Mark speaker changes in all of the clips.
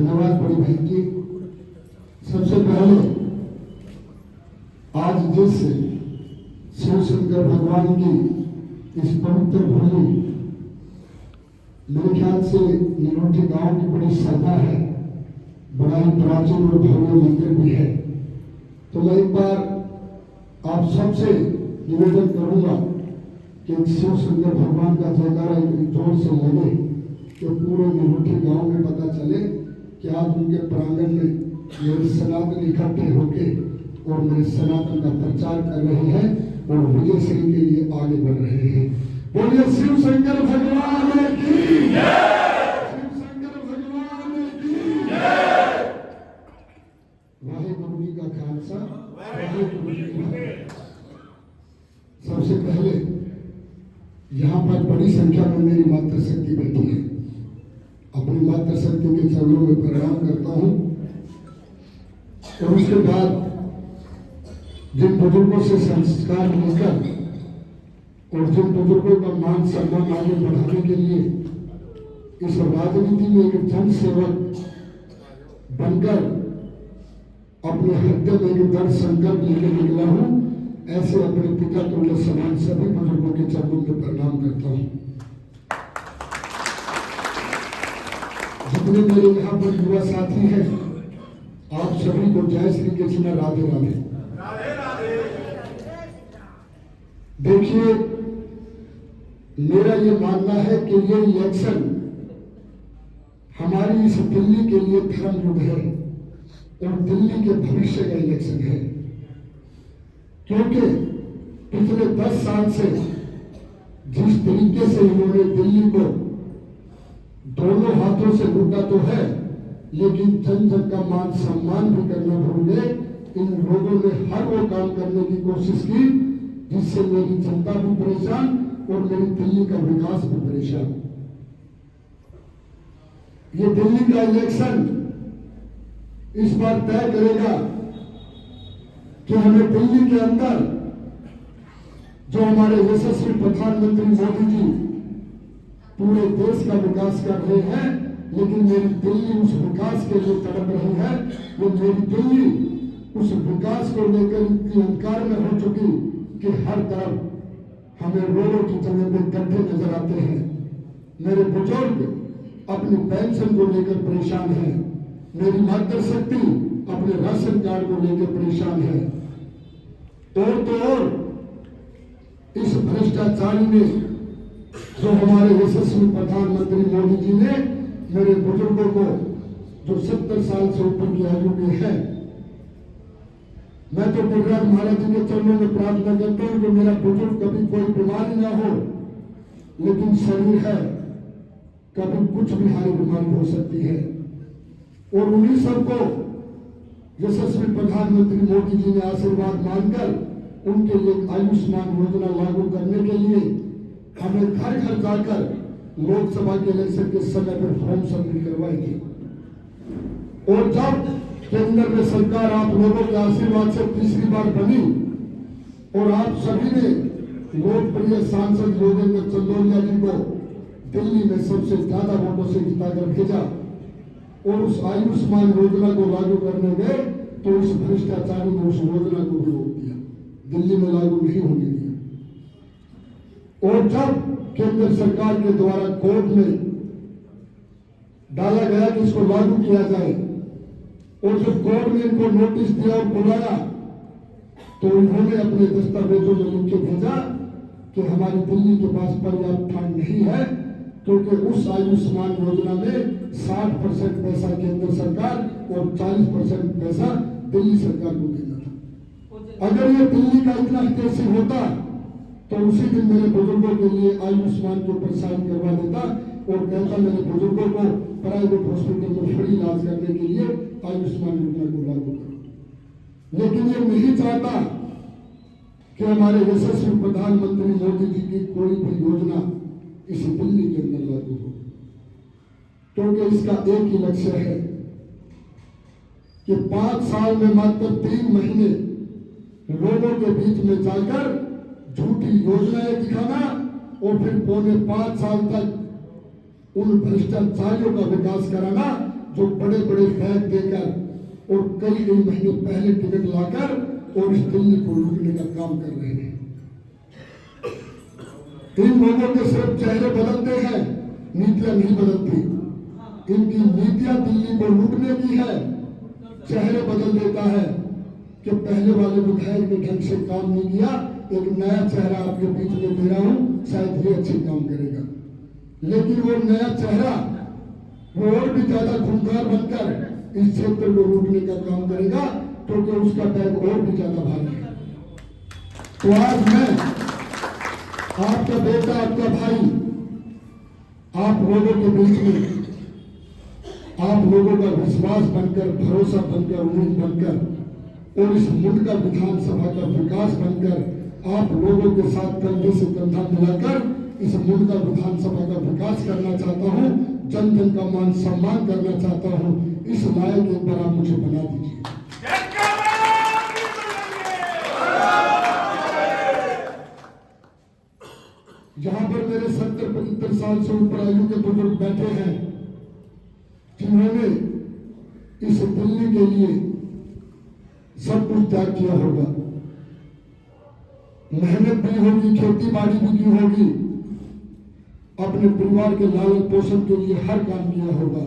Speaker 1: धन्यवाद बड़ी बहन जी। सबसे पहले आज जिस शिव शंकर भगवान की इस पवित्र भूमि, मेरे ख्याल से निरोठी गांव की बड़ी श्रद्धा है, बड़ा ही प्राचीन और भव्य मंदिर भी है। तो मैं एक बार आप सबसे निवेदन करूंगा कि शिव शंकर भगवान का जयकारा इतनी जोर से लगे कि पूरे निरोठी गांव में पता चले कि आज उनके प्रांगण में मेरे सनातन इकट्ठे होके और मेरे सनातन का प्रचार कर रहे हैं और विजय श्री के लिए आगे बढ़ रहे हैं। बोलिए शिव शंकर भगवान की जय, शिव शंकर भगवान की जय। वाहेगुरु जी का खालसा, वाहेगुरु जी की फतेह। सबसे पहले यहाँ पर बड़ी संख्या में मेरी मातृशक्ति बैठी है। अपनी मातृशक्ति के चरणों में प्रणाम करता हूँ और उसके बाद जिन बुजुर्गों से संस्कार लेकर और जिन बुजुर्गों का मान सम्मान आगे बढ़ाने के लिए इस राजनीति में एक जन सेवक बनकर अपने हृदय में एक दृढ़ संकल्प लेकर निकला हूँ, ऐसे अपने पिता तुल्य समान सभी बुजुर्गों के चरणों में प्रणाम करता हूँ। जितने मेरे यहाँ पर युवा साथी हैं, आप सभी को जय श्री कृष्ण, राधे राधे। देखिए, मेरा ये मानना है कि ये इलेक्शन हमारी इस दिल्ली के लिए धर्म युग है और दिल्ली के भविष्य का इलेक्शन है, क्योंकि पिछले 10 साल से जिस तरीके से इन्होंने दिल्ली को दोनों हाथों से लूटा तो है, लेकिन जन जन का मान सम्मान भी करना भूल गए। इन लोगों ने हर वो काम करने की कोशिश की जिससे मेरी जनता भी परेशान और मेरी दिल्ली का विकास भी परेशान। ये दिल्ली का इलेक्शन इस बार तय करेगा कि हमें दिल्ली के अंदर जो हमारे यशस्वी प्रधानमंत्री मोदी जी पूरे देश का विकास कर रहे हैं, लेकिन मेरी दिल्ली उस विकास के लिए तड़प रही है। वो मेरी दिल्ली उस विकास को लेकर इतनी अंधकार में हो चुकी कि हर तरफ हमें रोडों की जगह पे गड्ढे नजर आते हैं। मेरे बुजुर्ग अपनी पेंशन को लेकर परेशान है, मेरी मातृशक्ति अपने राशन कार्ड को लेकर परेशान है। और तो और इस भ्रष्टाचारी ने, जो हमारे यशस्वी प्रधानमंत्री मोदी जी ने मेरे बुजुर्गों को जो 70 साल से ऊपर की आयु में है, मैं तो गुरुराज महाराज जी के चरणों में प्रार्थना करता हूँ कि मेरा बुजुर्ग कभी कोई बीमारी ना हो, लेकिन शरीर है, कभी कुछ भी हारी बीमारी हो सकती है। और उन्हीं सबको यशस्वी प्रधानमंत्री मोदी जी ने आशीर्वाद मांगकर उनके लिए आयुष्मान योजना लागू करने के लिए हमें घर घर जाकर लोकसभा के इलेक्शन के समय पर फॉर्म सबमिट करवाई थी। और जब केंद्र में सरकार आप लोगों के आशीर्वाद से तीसरी बार बनी और आप सभी ने लोकप्रिय सांसद योगेंद्र चंदोलिया जी को दिल्ली में सबसे ज्यादा वोटों से जिताकर भेजा और उस आयुष्मान योजना को लागू करने गए तो इस भ्रष्टाचारी ने उस योजना को भी रोक दिया, दिल्ली में लागू नहीं होने दिया। और जब केंद्र सरकार के द्वारा कोर्ट में डाला गया कि इसको लागू किया जाए और जब कोर्ट ने इनको नोटिस दिया और बुलाया तो उन्होंने अपने दस्तावेजों में लिख के भेजा कि हमारी दिल्ली के पास पर्याप्त फंड नहीं है, क्योंकि उस आयुष्मान योजना में 60% पैसा केंद्र सरकार और 40% पैसा दिल्ली सरकार को देना था। अगर ये दिल्ली का इतना हितैषी होता तो उसी दिन मेरे बुजुर्गों के लिए आयुष्मान के ऊपर साइन करवा देता और कहता मेरे बुजुर्गों को प्राइवेट हॉस्पिटल में फ्री इलाज करने के लिए आयुष्मान योजना को लागू करो। लेकिन ये नहीं चाहता कि हमारे यशस्वी प्रधानमंत्री मोदी जी की कोई भी योजना इस दिल्ली के अंदर लागू हो, क्योंकि इसका एक ही लक्ष्य है कि 5 साल में मात्र 3 महीने लोगों के बीच में जाकर झूठी योजनाएं दिखाना और फिर 4.5 साल तक उन भ्रष्टाचारियों का विकास कराना जो बड़े बड़े बैग देकर और कई महीने पहले टिकट लाकर और इस दिल्ली को लूटने का काम कर रहे हैं। इन लोगों के सिर्फ चेहरे बदलते हैं, नीतियां नहीं बदलती। इनकी नीतियां दिल्ली को लूटने की है। चेहरे बदल देता है कि पहले वाले विधायक ने ढंग से काम नहीं किया, एक नया चेहरा आपके बीच में दे रहा हूं, शायद ये अच्छे काम करेगा। लेकिन वो नया चेहरा वो और भी ज्यादा खूंखार बनकर इस क्षेत्र को लूटने का काम करेगा, क्योंकि उसका बैग और भी ज्यादा भारी है। तो आज मैं आपका बेटा, आपका भाई, आप लोगों के बीच में, आप लोगों का विश्वास बनकर, भरोसा बनकर, उम्मीद बनकर और इस मुंडका विधानसभा का विकास बनकर आप लोगों के साथ कंधे से कंधा मिलाकर इस मुंडका विधानसभा का विकास करना चाहता हूं, जन जन का मान सम्मान करना चाहता हूं। इस लायक एक बार आप मुझे बना दीजिए। जहां पर मेरे 70-75 साल से ऊपर आयु के बुजुर्ग बैठे हैं, जिन्होंने इस दिल्ली के लिए सब कुछ त्याग किया होगा, मेहनत भी होगी, खेती बाड़ी भी की होगी, अपने परिवार के लालन पोषण के लिए हर काम किया होगा,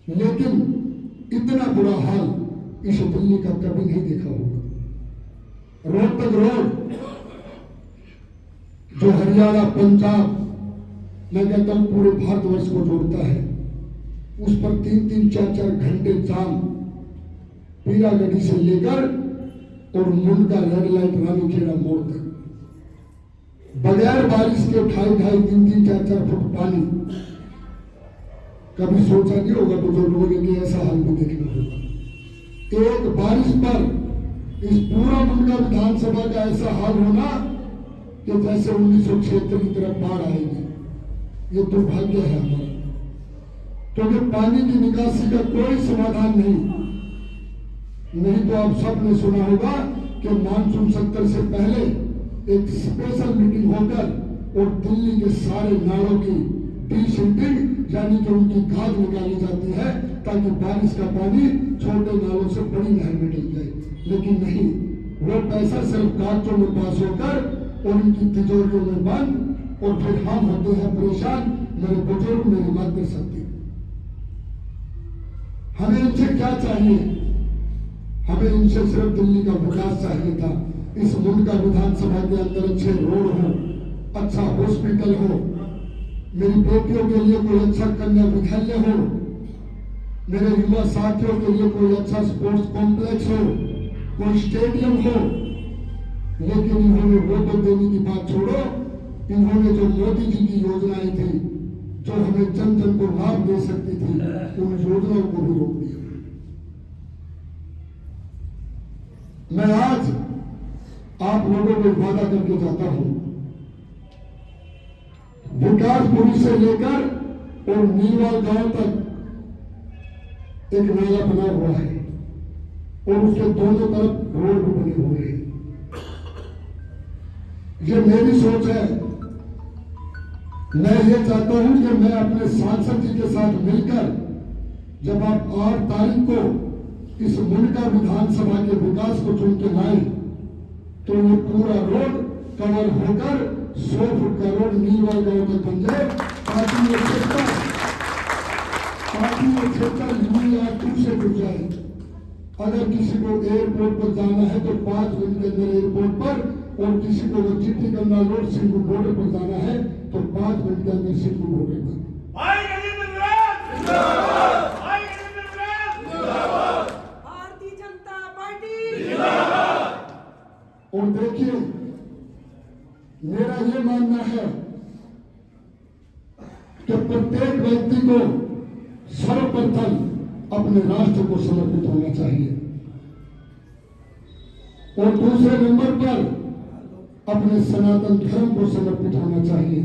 Speaker 1: लेकिन इतना बुरा हाल इस दिल्ली का कभी नहीं देखा होगा। रोहतक रोड जो हरियाणा, पंजाब, मैं कहता हूं पूरे भारतवर्ष को जोड़ता है, उस पर 3-3, 4-4 घंटे जाम, पीरागढ़ी से लेकर और मुंडका रेड लाइट रानीखेड़ा मोड़ तक, बगैर बारिश के 2.5-2.5, 3-3, 4-4 फुट पानी। कभी सोचा नहीं होगा बुजुर्गों ने कि ऐसा हाल भी देखना होगा। एक बारिश पर इस पूरा मुंडका विधानसभा का ऐसा हाल होना कि जैसे 1976 की तरफ बाढ़ आएगी। ये दुर्भाग्य है हमारा, क्योंकि पानी की निकासी का कोई समाधान नहीं तो आप सबने सुना होगा कि मानसून सत्र से पहले एक स्पेशल मीटिंग होकर और दिल्ली के सारे नालों की डीसिल्टिंग यानी कि उनकी खाद निकाली जाती है, ताकि बारिश का पानी छोटे नालों से बड़ी नहर में डल जाए। लेकिन नहीं, वो पैसा सिर्फ कागजों में पास होकर और उनकी तिजोरियों में बंद, और फिर हम होते हैं परेशान, मेरे बुजुर्ग, मेरी मातृशक्ति। हमें इनसे क्या चाहिए? हमें इनसे सिर्फ दिल्ली का विकास चाहिए था। इस मुंडका विधानसभा के अंदर अच्छे रोड हो, अच्छा हॉस्पिटल हो, मेरी बेटियों के लिए कोई अच्छा कन्या विद्यालय हो, मेरे युवा साथियों के लिए कोई अच्छा स्पोर्ट्स कॉम्प्लेक्स हो, कोई स्टेडियम हो। लेकिन इन्होंने वो तो देने की बात छोड़ो, इन्होंने जो मोदी जी की योजनाएं थी, जो हमें जन जन को लाभ दे सकती थी, उन योजनाओं को भी रोक दिया। मैं आज आप लोगों को वादा करके जाता हूं, विकासपुरी से लेकर और नीलवाल गांव तक एक नाला बना हुआ है और उसके दोनों तरफ रोड भी बने हुए हैं। ये मेरी सोच है। मैं ये चाहता हूं कि मैं अपने सांसद जी के साथ मिलकर जब आप 8 तारीख को इस मुंडका विधानसभा के विकास को चुन के लाए, तो ये पूरा रोड कवर होकर 100 फुट का रोड नीलवाल गांव तक बन जाए, ताकि ये क्षेत्र यूनियार्ड से जुड़ जाए। अगर किसी को एयरपोर्ट पर जाना है तो 5 मिनट के अंदर एयरपोर्ट पर, और किसी को चिट्ठी करना रोड सिंधु बॉर्डर पर जाना है तो 5 मिनट के अंदर सिंधु बॉर्डर पर।
Speaker 2: भारतीय जनता पार्टी।
Speaker 1: और देखिए, मेरा ये मानना है कि प्रत्येक व्यक्ति को सर्वप्रथम अपने राष्ट्र को समर्पित होना चाहिए, और दूसरे नंबर पर अपने सनातन धर्म को समर्पित होना चाहिए,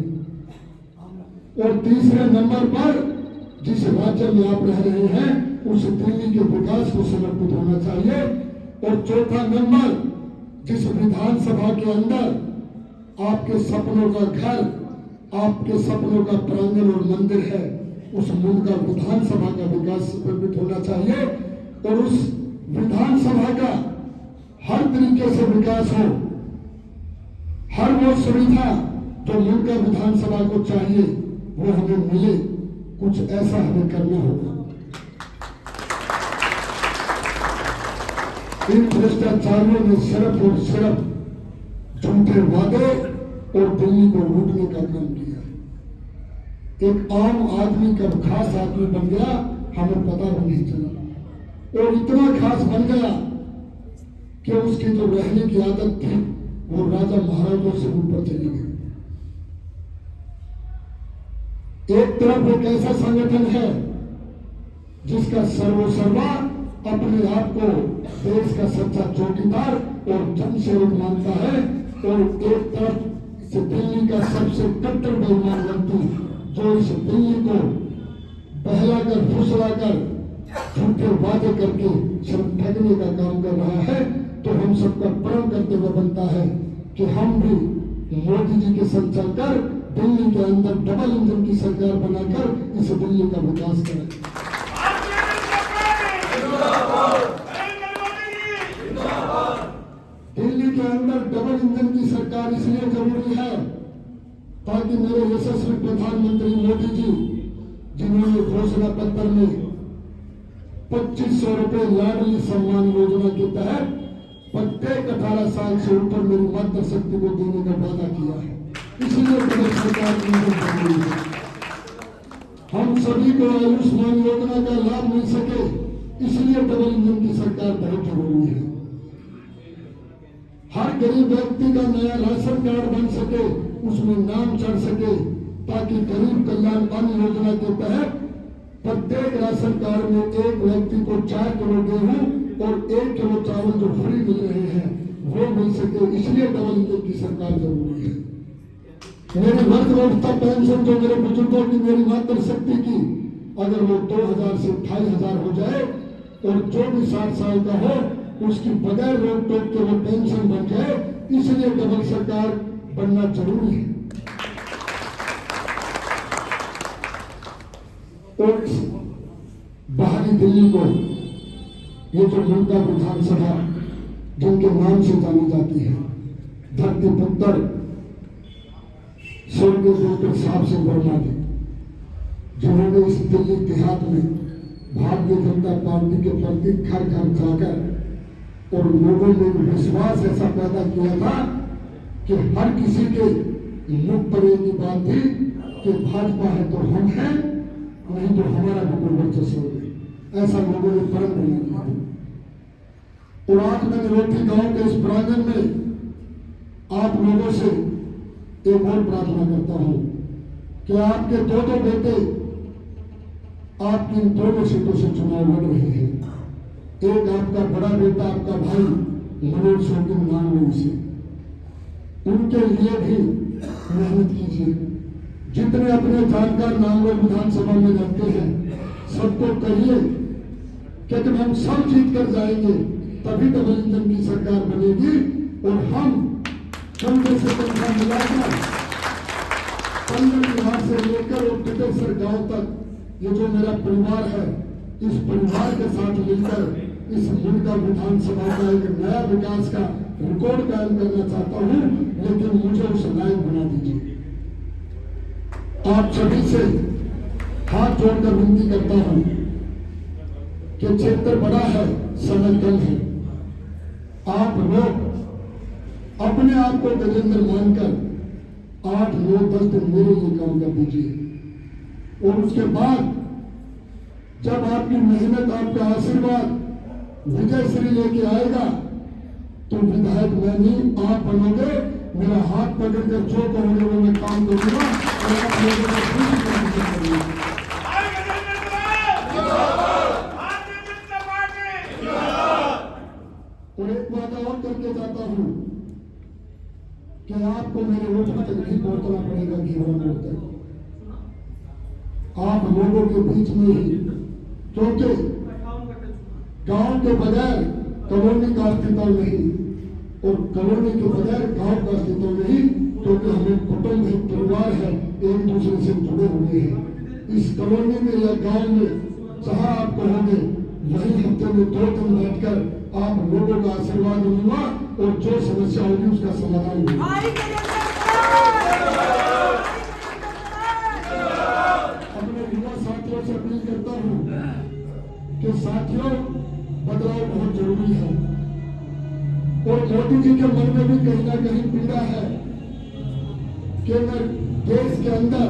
Speaker 1: और तीसरे नंबर पर जिस राज्य में आप रह रहे हैं उस दिल्ली के विकास को समर्पित होना चाहिए, और चौथा नंबर जिस विधानसभा के अंदर आपके सपनों का घर, आपके सपनों का प्रांगण और मंदिर है, उस मुल्क का विधानसभा का विकास प्रकट होना चाहिए और उस विधानसभा का हर तरीके से विकास हो, हर वो सुविधा जो मुल्क का विधानसभा को चाहिए वो हमें मिले। कुछ ऐसा हमें करना होगा। इन भ्रष्टाचारियों ने सिर्फ और सिर्फ झूठे वादे और दिल्ली को लूटने का काम किया है। एक आम आदमी कब खास आदमी बन गया हमें पता भी नहीं चला, और इतना खास बन गया कि उसकी जो रहने की आदत थी वो राजा महाराजों से ऊपर चली गई। एक तरफ एक ऐसा संगठन है जिसका सर्वोसर्वा अपने आप को देश का सच्चा चौकीदार और जनसेवक मानता है, और एक तरफ से दिल्ली का सबसे कट्टर बेईमान व्यक्ति जो इस दिल्ली को बहलाकर फुसलाकर झूठे वादे करके सिर्फ ठगने का काम कर रहा है। तो हम सबका प्रण करते हुए बनता है कि हम भी मोदी जी के संग चलकर दिल्ली के अंदर डबल इंजन की सरकार बनाकर इस दिल्ली का विकास करें। दिल्ली के अंदर डबल इंजन की सरकार इसलिए जरूरी है ताकि मेरे यशस्वी प्रधानमंत्री मोदी जी, जिन्होंने घोषणा पत्र में 2500 रुपए लाडली सम्मान योजना के तहत प्रत्येक 18 साल से ऊपर मेरी मातृशक्ति को देने का वादा किया है, इसलिए प्रदेश सरकार जरूरी है। हम सभी को आयुष्मान योजना का लाभ मिल सके, इसलिए डबल इंजन की सरकार बहुत जरूरी है। हर गरीब व्यक्ति का नया राशन कार्ड बन सके, उसमें नाम चढ़ सके, ताकि गरीब कल्याण अन्न योजना के तहत प्रत्येक राशन कार्ड में एक व्यक्ति को 4 किलो गेहूं और 1 किलो चावल जो फ्री मिल रहे हैं वो मिल सके, इसलिए डबल इंजन की सरकार जरूरी है। मेरी वृद्धावस्था पेंशन जो मेरे बुजुर्गों की, मेरी मातृशक्ति की, अगर वो 2000 से 2500 हो जाए और जो भी 60 साल का हो उसकी बगैर रोक टोक के वो पेंशन बन जाए, इसलिए डबल सरकार बनना जरूरी है। और बाहरी दिल्ली को ये जो मुल्क का विधानसभा जिनके नाम से जानी जाती है, धरती पुत्र स्वर्गीय डॉक्टर साहब सिंह वर्मा जी, जिन्होंने इस दिल्ली देहात में भारतीय जनता पार्टी के प्रति घर घर जाकर और लोगों में विश्वास ऐसा पैदा किया था कि हर किसी के मुख पर एक ही बात थी कि भाजपा है तो हम हैं, नहीं तो हमारा भी कोई वर्चस्व नहीं। ऐसा लोगों ने प्रण बना दिया। और आज मैं निरोठी गांव के इस प्रांगण में आप लोगों से एक और प्रार्थना करता हूं कि आपके दो बेटे आपकी इन दोनों सीटों से चुनाव लड़ रहे हैं। एक आपका बड़ा बेटा, आपका भाई मनोज शोकिन नाम से, उनके लिए भी मेहनत कीजिए। जितने अपने जानकार नामवर विधानसभा में रहते हैं सबको कहिए कि जब हम सब जीत कर जाएंगे तभी डबल इंजन की सरकार बनेगी, और हम कंधे से कंधा मिलाकर 15 बिहार से लेकर और टिटेसर गांव तक ये जो मेरा परिवार है, इस परिवार के साथ मिलकर इस मुल्क का विधानसभा का एक नया विकास का रिकॉर्ड कायम करना चाहता हूं, लेकिन मुझे उस लायक बना दीजिए। आप सभी से हाथ जोड़कर विनती करता हूं कि क्षेत्र बड़ा है, समय कम है। आप लोग अपने आप को गजेंद्र मानकर 8, 9, 10 दिन मेरे लिए काम कर दीजिए, और उसके बाद जब आपकी मेहनत, आपका आशीर्वाद विजय श्री लेके आएगा तो विधायक मैं नहीं आप बनोगे। मेरा हाथ पकड़कर जो कहोगे वो मैं काम करूंगा, और आप लोगों को खुशी करूंगा। और एक बात और करके जाता हूं कि आपको मेरे वोट तक नहीं पहुंचना पड़ेगा जीवन वोट तक, आप लोगों के बीच में ही, क्योंकि गांव के बगैर कॉलोनी का अस्तित्व नहीं, और कॉलोनी के बगैर गांव का अस्तित्व नहीं, क्योंकि हमें कुटुंब है, परिवार है, एक दूसरे से जुड़े हुए हैं। इस कॉलोनी में या गांव में जहां आप कहोगे वहीं हफ्ते में 2 दिन बैठकर आप लोगों का आशीर्वाद लूंगा और जो समस्या होगी उसका समाधान होगा।
Speaker 2: भाई गजेंद्र सराय!
Speaker 1: अपने युवा साथियों से अपील करता हूं कि साथियों बदलाव बहुत जरूरी है और मोदी जी के मन में भी कहीं ना कहीं पीड़ा है कि मैं देश के अंदर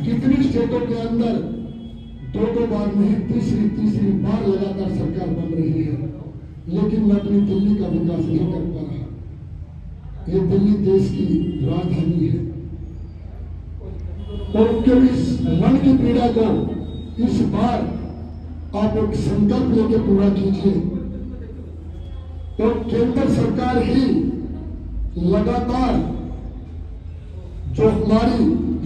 Speaker 1: कितनी स्टेटों के अंदर 2 बार नहीं तीसरी बार लगातार सरकार बन रही है, लेकिन मैं अपनी दिल्ली का विकास नहीं कर पा रहा। ये दिल्ली देश की राजधानी है और उनके इस मन की पीड़ा को इस बार आप एक संकल्प लेके पूरा कीजिए। तो केंद्र सरकार ही लगातार जो हमारी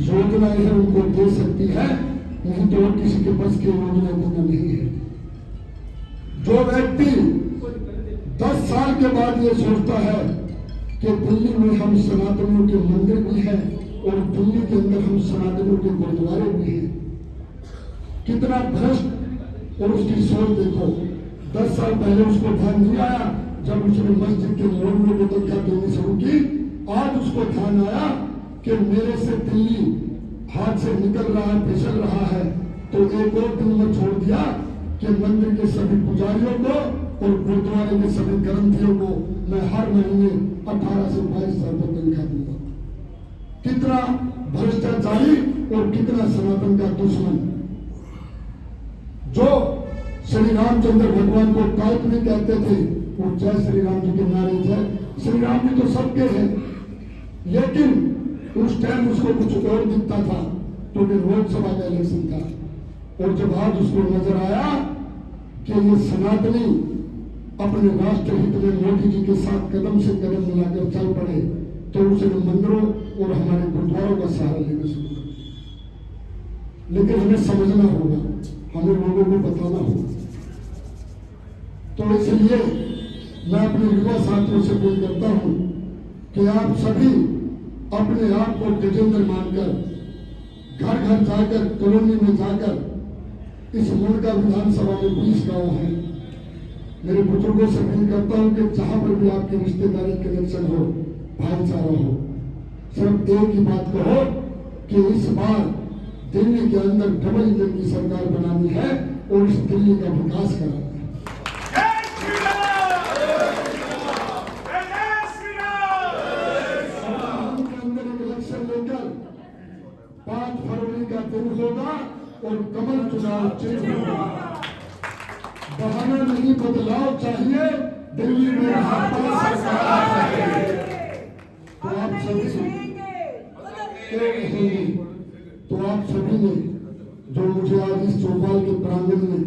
Speaker 1: योजनाएं हैं उनको दे सकती है, नहीं तो और किसी के बस की योजना देना नहीं है। जो व्यक्ति 10 साल के बाद ये सोचता है कि दिल्ली में हम सनातनियों के मंदिर भी हैं और दिल्ली के अंदर हम सनातनियों के गुरुद्वारे भी हैं, कितना भ्रष्ट और उसकी सोच देखो। 10 साल पहले उसको ध्यान नहीं आया जब उसने मस्जिद के मोहल्लों को तनख्वाह देनी शुरू की। आज उसको ध्यान आया कि मेरे से दिल्ली हाथ से निकल रहा है, फिसल रहा है, तो एक और दिन में छोड़ दिया कि मंदिर के सभी पुजारियों को और गुरुद्वारे के सभी ग्रंथियों को मैं हर महीने 18 से 22 हजार रुपये तनख्वाह दूंगा। कितना भ्रष्टाचारी और कितना सनातन का दुश्मन। जो श्री रामचंद्र भगवान को काल्पनिक कहते थे, वो जय श्री राम जी के नारे थे। श्री राम जी तो सबके हैं, लेकिन उस टाइम उसको कुछ और दिखता था क्योंकि लोकसभा का इलेक्शन था। और जब आज उसको नजर आया कि ये सनातनी अपने राष्ट्र हित में मोदी जी के साथ कदम से कदम मिलाकर चल पड़े, तो उसने मंदिरों और हमारे गुरुद्वारों का सहारा लेना शुरू कर दिया। लेकिन हमें समझना होगा, हमें लोगों को बताना होगा। तो इसलिए मैं अपने युवा साथियों से अपील करता हूं कि आप सभी अपने आप को गजेंद्र मानकर घर घर जाकर, कॉलोनी में जाकर, इस मुल्क विधानसभा में 20 गांव हैं, मेरे बुजुर्गों से अपील करता हूं कि जहां पर भी आपकी रिश्तेदारी कनेक्शन हो, भाईचारा हो, सिर्फ एक ही बात कहो कि इस बार दिल्ली के अंदर डबल इंजन की सरकार बनानी है और इस दिल्ली का विकास कराना है। लेकर 5 फरवरी का दिन होगा और कमल चुनाव चिन्ह होगा। बहाना नहीं, बदलाव चाहिए, दिल्ली में भाजपा सरकार चाहिए। तो आप सभी तो आप सभी ने जो मुझे आज इस चौपाल के प्रांगण में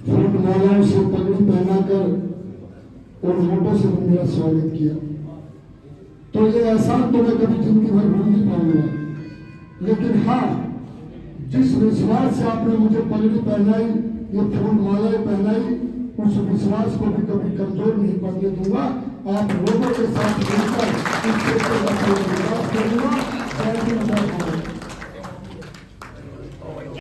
Speaker 1: फूल मालाओं से पगड़ी पहनाकर और वोटों से मेरा स्वागत किया, तो ये एहसान तो मैं कभी जिंदगी भर भूल नहीं पाऊंगा। लेकिन हाँ, जिस विश्वास से आपने मुझे पगड़ी पहनाई, ये फूल मालाएं पहनाई, उस विश्वास को भी कभी कमजोर नहीं पड़ने दूंगा। आप लोगों के साथ मिलकर इस क्षेत्र का विकास करूंगा।